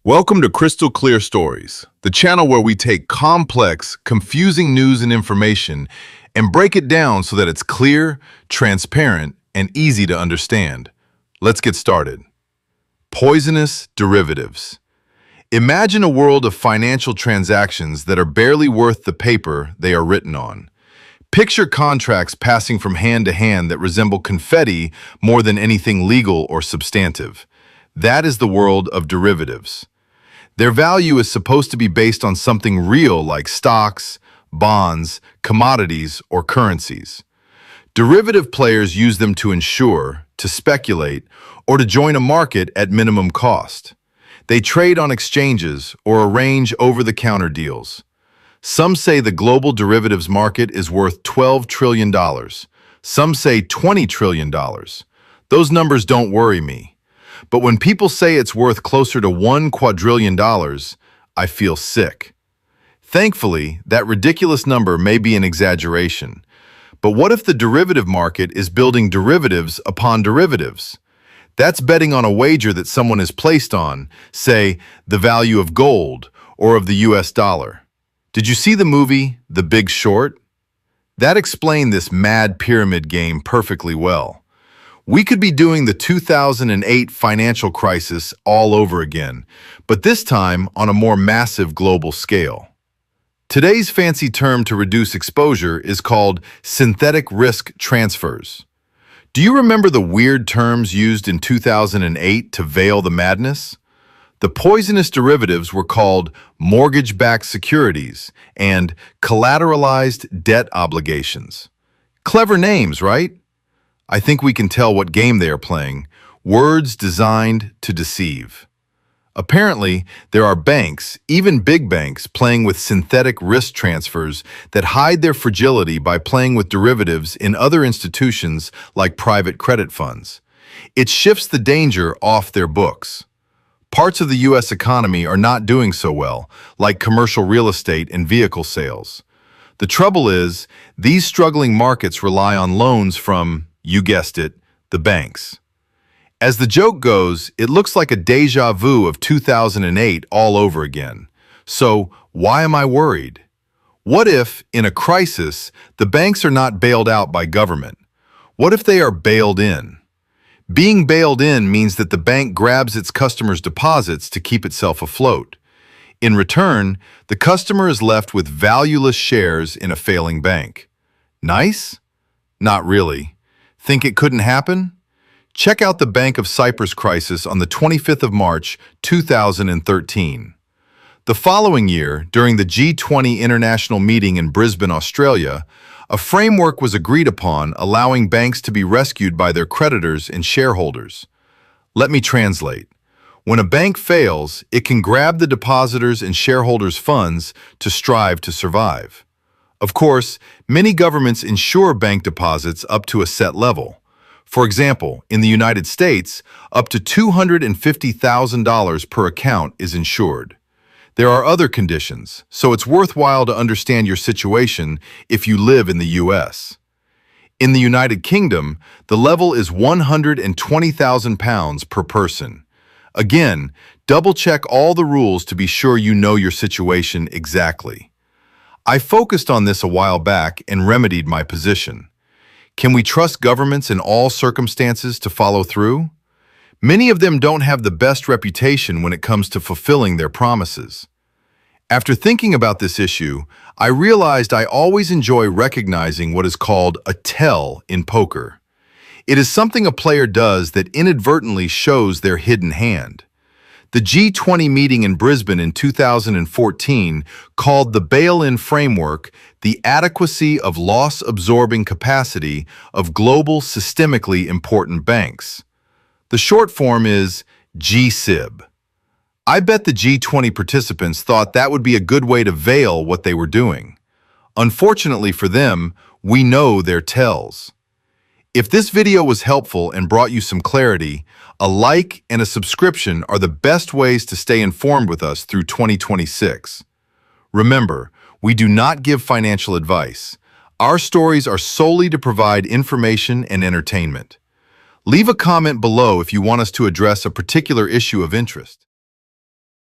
Welcome to Crystal Clear Stories, the channel where we take complex, confusing news and information and break it down so that it's clear, transparent, and easy to understand. Let's get started. Poisonous derivatives. Imagine a world of financial transactions that are barely worth the paper they are written on. Picture contracts passing from hand to hand that resemble confetti more than anything legal or substantive. That is the world of derivatives. Their value is supposed to be based on something real like stocks, bonds, commodities, or currencies. Derivative players use them to insure, to speculate, or to join a market at minimum cost. They trade on exchanges or arrange over-the-counter deals. Some say the global derivatives market is worth $12 trillion. Some say $20 trillion. Those numbers don't worry me. But when people say it's worth closer to $1 quadrillion, I feel sick. Thankfully, that ridiculous number may be an exaggeration. But what if the derivative market is building derivatives upon derivatives? That's betting on a wager that someone has placed on, say, the value of gold or of the US dollar. Did you see the movie, The Big Short? That explained this mad pyramid game perfectly well. We could be doing the 2008 financial crisis all over again, but this time on a more massive global scale. Today's fancy term to reduce exposure is called synthetic risk transfers. Do you remember the weird terms used in 2008 to veil the madness? The poisonous derivatives were called mortgage-backed securities and collateralized debt obligations. Clever names, right? I think we can tell what game they are playing, words designed to deceive. Apparently, there are banks, even big banks, playing with synthetic risk transfers that hide their fragility by playing with derivatives in other institutions like private credit funds. It shifts the danger off their books. Parts of the U.S. economy are not doing so well, like commercial real estate and vehicle sales. The trouble is, these struggling markets rely on loans from, you guessed it, the banks. As the joke goes, it looks like a déjà vu of 2008 all over again. So, why am I worried? What if, in a crisis, the banks are not bailed out by government? What if they are bailed in? Being bailed in means that the bank grabs its customers' deposits to keep itself afloat. In return, the customer is left with valueless shares in a failing bank. Nice? Not really. Think it couldn't happen? Check out the Bank of Cyprus crisis on the 25th of March, 2013. The following year, during the G20 international meeting in Brisbane, Australia, a framework was agreed upon allowing banks to be rescued by their creditors and shareholders. Let me translate. When a bank fails, it can grab the depositors' and shareholders' funds to strive to survive. Of course, many governments insure bank deposits up to a set level. For example, in the United States, up to $250,000 per account is insured. There are other conditions, so it's worthwhile to understand your situation if you live in the U.S. In the United Kingdom, the level is £120,000 per person. Again, double-check all the rules to be sure you know your situation exactly. I focused on this a while back and remedied my position. Can we trust governments in all circumstances to follow through? Many of them don't have the best reputation when it comes to fulfilling their promises. After thinking about this issue, I realized I always enjoy recognizing what is called a tell in poker. It is something a player does that inadvertently shows their hidden hand. The G20 meeting in Brisbane in 2014 called the bail-in framework the adequacy of loss-absorbing capacity of global systemically important banks. The short form is GSIB. I bet the G20 participants thought that would be a good way to veil what they were doing. Unfortunately for them, we know their tells. If this video was helpful and brought you some clarity, a like and a subscription are the best ways to stay informed with us through 2026. Remember, we do not give financial advice. Our stories are solely to provide information and entertainment. Leave a comment below if you want us to address a particular issue of interest.